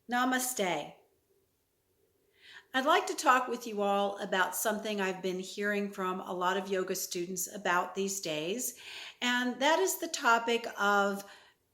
Namaste. I'd like to talk with you all about something I've been hearing from a lot of yoga students about these days, and that is the topic of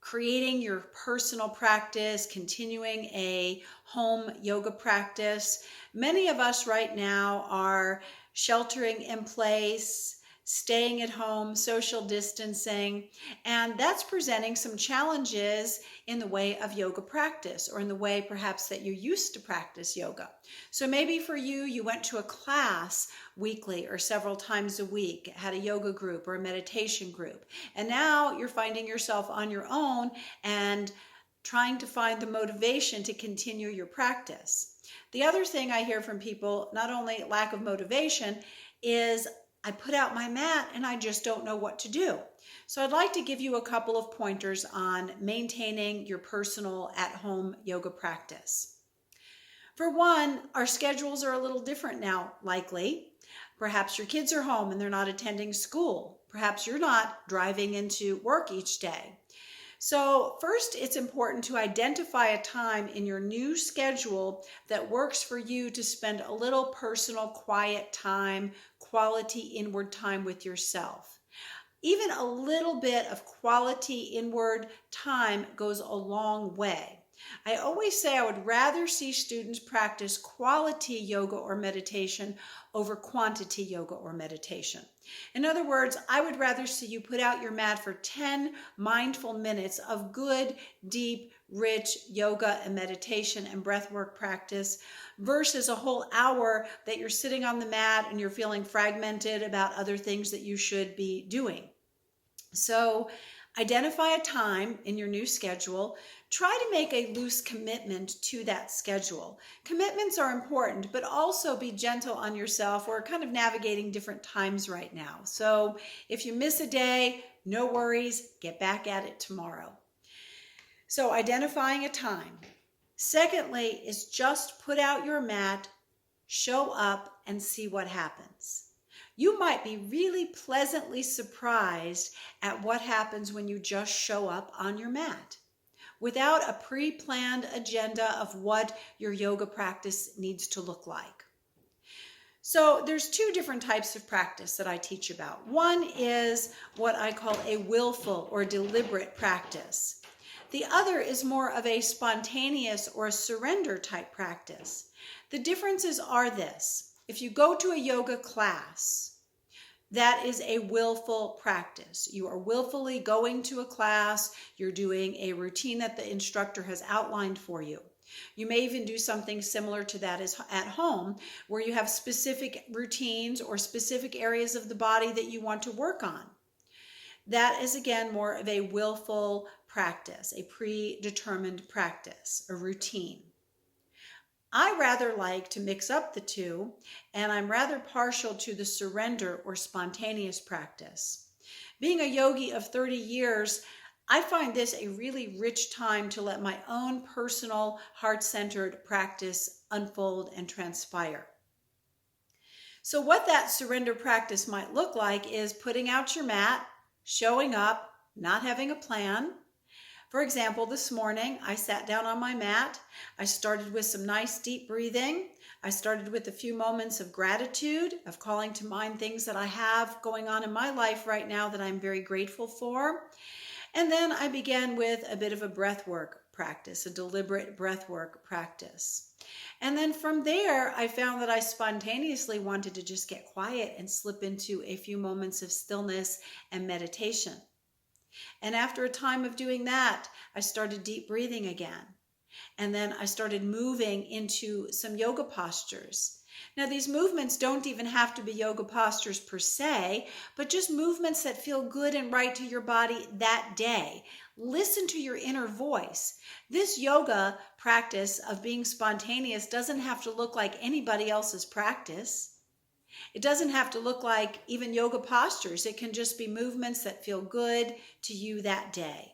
creating your personal practice, continuing a home yoga practice. Many of us right now are sheltering in place, staying at home, social distancing, and that's presenting some challenges in the way of yoga practice, or in the way perhaps that you used to practice yoga. So maybe for you, you went to a class weekly or several times a week, had a yoga group or a meditation group, and now you're finding yourself on your own and trying to find the motivation to continue your practice. The other thing I hear from people, not only lack of motivation, is I put out my mat and I just don't know what to do. So I'd like to give you a couple of pointers on maintaining your personal at-home yoga practice. For one, our schedules are a little different now, likely. Perhaps your kids are home and they're not attending school. Perhaps you're not driving into work each day. So first, it's important to identify a time in your new schedule that works for you to spend a little personal, quiet time, quality inward time with yourself. Even a little bit of quality inward time goes a long way. I always say I would rather see students practice quality yoga or meditation over quantity yoga or meditation. In other words, I would rather see you put out your mat for 10 mindful minutes of good, deep, rich yoga and meditation and breath work practice versus a whole hour that you're sitting on the mat and you're feeling fragmented about other things that you should be doing. So identify a time in your new schedule. Try to make a loose commitment to that schedule. Commitments are important, but also be gentle on yourself. We're kind of navigating different times right now. So if you miss a day, no worries, get back at it tomorrow. So identifying a time. Secondly is just put out your mat, show up, and see what happens. You might be really pleasantly surprised at what happens when you just show up on your mat without a pre-planned agenda of what your yoga practice needs to look like. So there's two different types of practice that I teach about. One is what I call a willful or deliberate practice. The other is more of a spontaneous or a surrender type practice. The differences are this. If you go to a yoga class, that is a willful practice. You are willfully going to a class. You're doing a routine that the instructor has outlined for you. You may even do something similar to that as at home, where you have specific routines or specific areas of the body that you want to work on. That is, again, more of a willful practice, a predetermined practice, a routine. I rather like to mix up the two, and I'm rather partial to the surrender or spontaneous practice. Being a yogi of 30 years, I find this a really rich time to let my own personal, heart-centered practice unfold and transpire. So what that surrender practice might look like is putting out your mat, showing up, not having a plan. For example, this morning, I sat down on my mat. I started with some nice deep breathing. I started with a few moments of gratitude, of calling to mind things that I have going on in my life right now that I'm very grateful for. And then I began with a bit of a breath work practice, a deliberate breath work practice. And then from there, I found that I spontaneously wanted to just get quiet and slip into a few moments of stillness and meditation. And after a time of doing that, I started deep breathing again. And then I started moving into some yoga postures. Now, these movements don't even have to be yoga postures per se, but just movements that feel good and right to your body that day. Listen to your inner voice. This yoga practice of being spontaneous doesn't have to look like anybody else's practice. It doesn't have to look like even yoga postures. It can just be movements that feel good to you that day.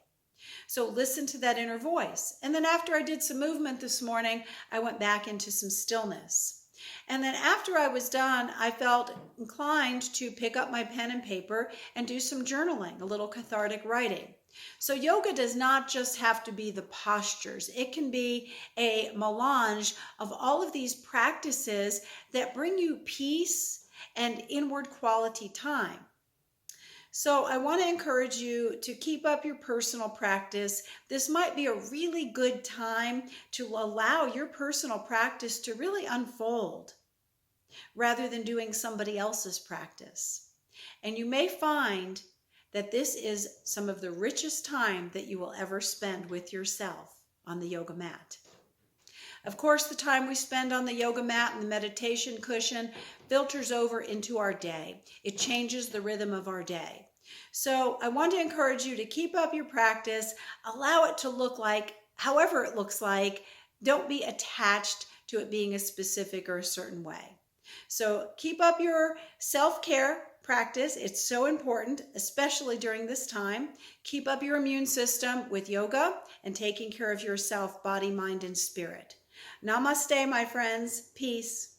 So listen to that inner voice. And then after I did some movement this morning, I went back into some stillness. And then after I was done, I felt inclined to pick up my pen and paper and do some journaling, a little cathartic writing. So yoga does not just have to be the postures. It can be a melange of all of these practices that bring you peace and inward quality time. So I want to encourage you to keep up your personal practice. This might be a really good time to allow your personal practice to really unfold rather than doing somebody else's practice. And you may find that this is some of the richest time that you will ever spend with yourself on the yoga mat. Of course, the time we spend on the yoga mat and the meditation cushion filters over into our day. It changes the rhythm of our day. So I want to encourage you to keep up your practice, allow it to look like however it looks like. Don't be attached to it being a specific or a certain way. So keep up your self-care practice. It's so important, especially during this time. Keep up your immune system with yoga and taking care of yourself, body, mind, and spirit. Namaste, my friends. Peace.